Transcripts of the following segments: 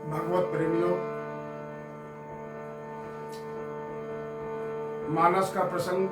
भगवत प्रेमियों, मानस का प्रसंग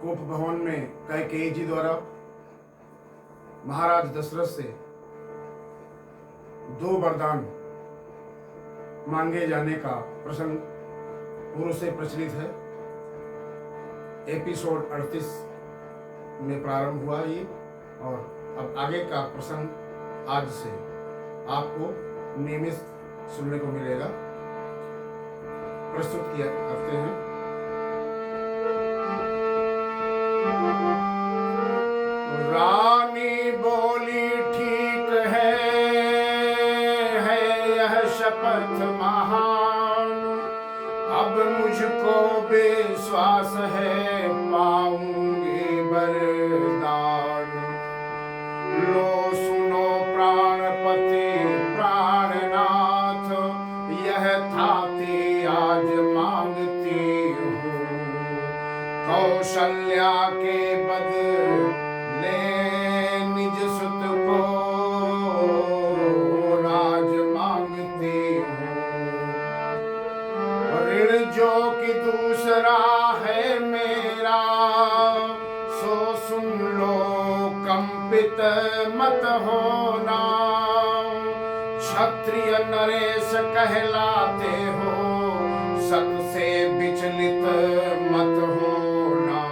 कोप भवन में कैकेयी जी द्वारा महाराज दशरथ से 2 वरदान मांगे जाने का प्रसंग पूर्व से प्रचलित है। एपिसोड 38 में प्रारंभ हुआ ये, और अब आगे का प्रसंग आज से आपको नियमित सुनने को मिलेगा। प्रस्तुत किया करते हैं। रानी बोली ठीक है यह शपथ महान, अब मुझको विश्वास है पाऊंगी वरदान। लो सुनो प्राणपति प्राणनाथ, यह थाती आज मांगती हूँ। कौशल्या के बदले निज सुत को राज मांगती हूँ। ऋण जो कि दूसरा है मेरा, सो सुन लो कंपित मत होना। क्षत्रिय नरेश कहलाते हो, सत से विचलित मत होना।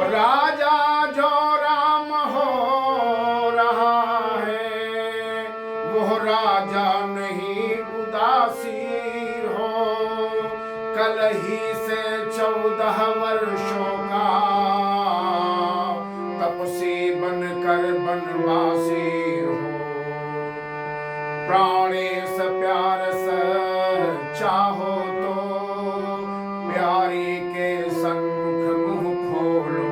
राजा जो राम हो रहा है, वो राजा नहीं उदासी हो। कल ही से 14 वर्षों का तपसी बनकर बनवासी हो। प्राणेश प्यार सच्चा हो तो प्यारी के सन्मुख मुँह खोलो।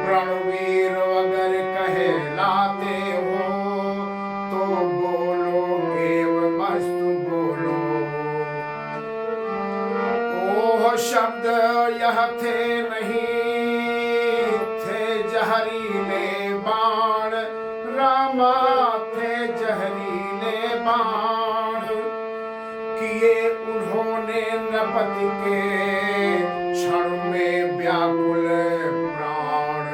रणवीर अगर कहलाते हो तो बोलो एवं मस्तु बोलो। ओह शब्द यह थे नहीं, थे जहरीले बाण। रामा थे जहरीले बाण, किए उन्होंने नृपति के क्षण में व्याकुल प्राण।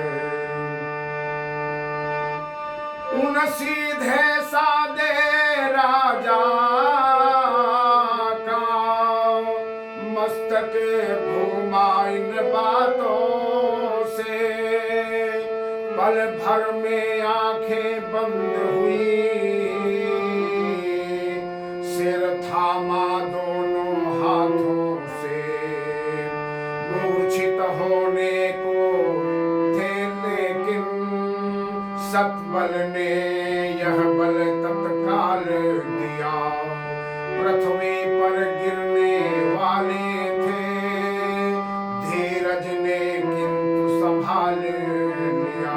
उन सीधे सादे राजा का मस्तक घूमा इन बातों से। पल भर में आंखें बंद हुई, सिर थामा दोनों हाथों से। मूर्छित होने को थे लेकिन सतबल ने यह बल तत्काल दिया। पृथ्वी पर गिरने वाले थे, धीरज ने किंतु संभाल लिया।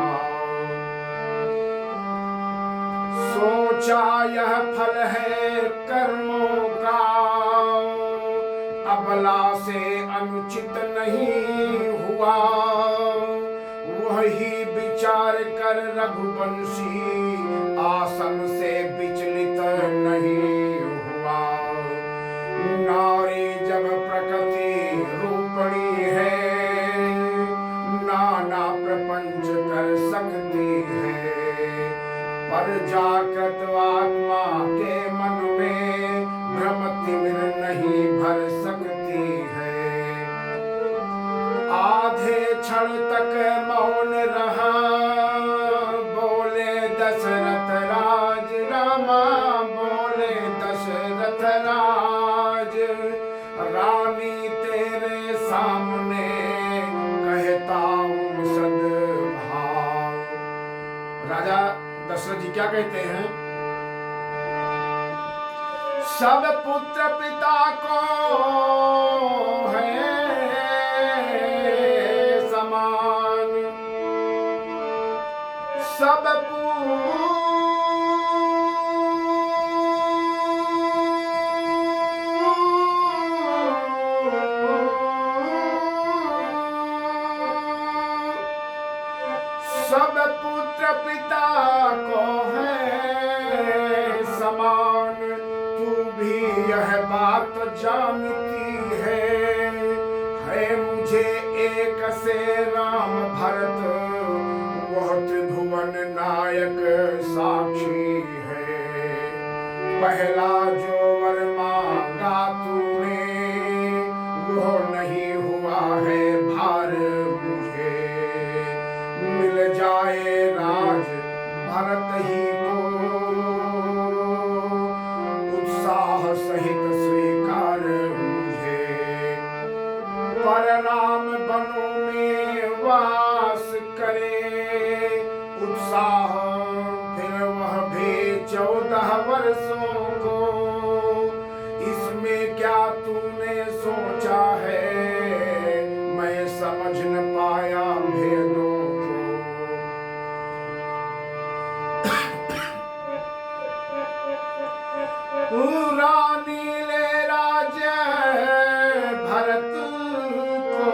सोचा यह फल है कर्मों का, अबला से अनुचित नहीं हुआ। वही विचार कर रघुवंशी आसन से विचलित नहीं हुआ। नारी जब प्रकृति रूपणी है, नाना प्रपंच कर सकती है। पर जागृत आत्मा के मन में भ्रम तिमिर नहीं भर सकती है। आधे क्षण तक मौन रहा, बोले दशरथ राज। रामा बोले दशरथ राज, रानी तेरे सामने कहता हूँ सद्भाव। राजा दशरथ जी क्या कहते हैं? सब पुत्र पिता को है समान, सब सब पुत्र पिता मोहन नायक साक्षी है, पहला जो वर मांगा तूने वो नहीं हुआ है भार मुझे। मिल जाए राज भरत ही को उत्साह सहित स्वीकार मुझे। पर राम बनो में वास करे उत्साह फिर वह भी 14 वर्षों को। इसमें क्या तूने सोचा है मैं समझ न पाया भेदों को। रानी ले राज्य भरत को,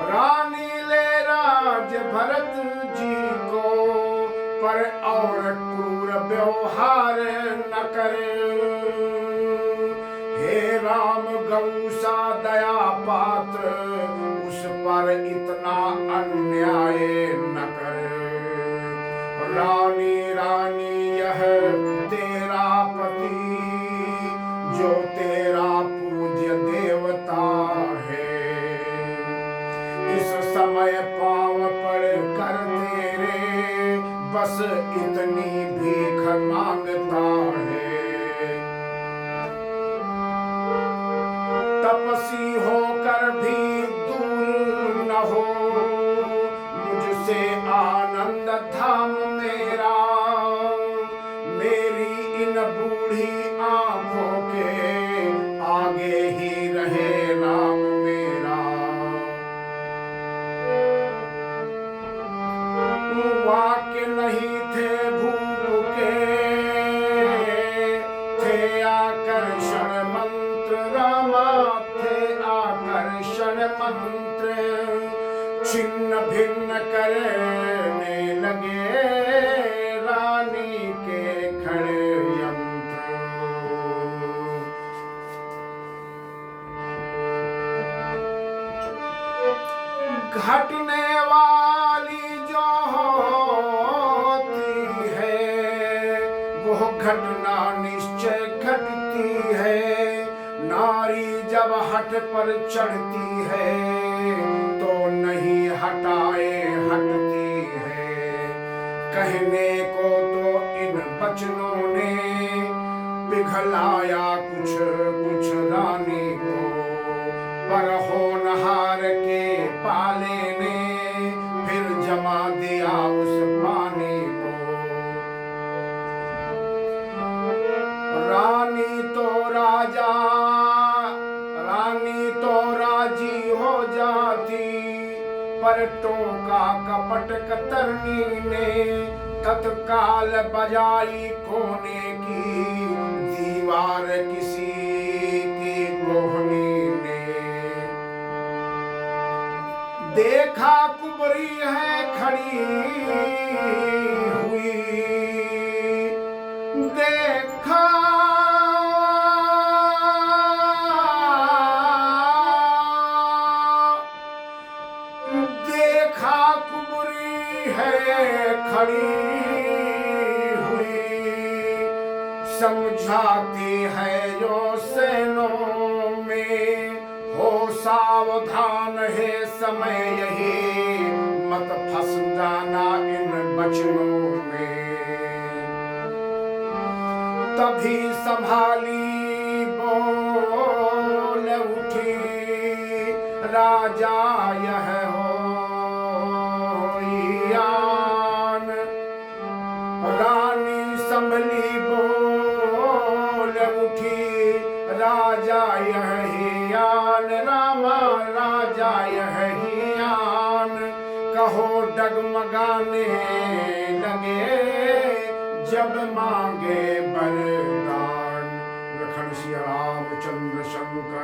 रानी ले राज्य भरत जी को। पर और क्रूर व्यवहार न करे, हे राम गौ सा दया पात्र उस पर इतना अन्याय न कर। रानी रानी यह तेरा पति जो तेरा पूज्य देवता है, इस समय पाँव पड़ कर तेरे बस इतनी भीख मांगता है। तपसी होकर भी दूर न हो मुझसे आनंद धाम मेरा। मेरी इन बूढ़ी आंखों के आगे ही रहे राम मेरा। वाक्य नहीं थे भूखे थे आकर्षण मंत्र रामा थे आकर्षण मंत्र। छिन्न भिन्न करने लगे रानी के खड़े यंत्र। घटने वाली जो होती है वो घटना निश्चय घटती है। नारी जब हट पर चढ़ती है तो नहीं हटाए हटती है। कहने को तो इन बचनों ने पिघलाया कुछ कुछ रानी को, पर होनहार के पाले ने फिर जमा दिया उस पानी को। रानी तो राजी हो जाती, पर टोका कपट कतरनी ने तत्काल बजाई कोने की दीवार किसी की कोहनी ने। देखा कुबरी है खड़ी हुई, देखा कुबरी है खड़ी हुई। समझाती है जो सेनों में हो सावधान है समय यही मत फंस जाना इन बचनों में। तभी संभाली बोल उठी राजा यह हो यान। रानी संभली बोल उठी राजा यह यान। रामा राजा यह यान। कहो डगमगाने लगे जब मांगे बरदान। लखन सिया रामचंद्र शंकर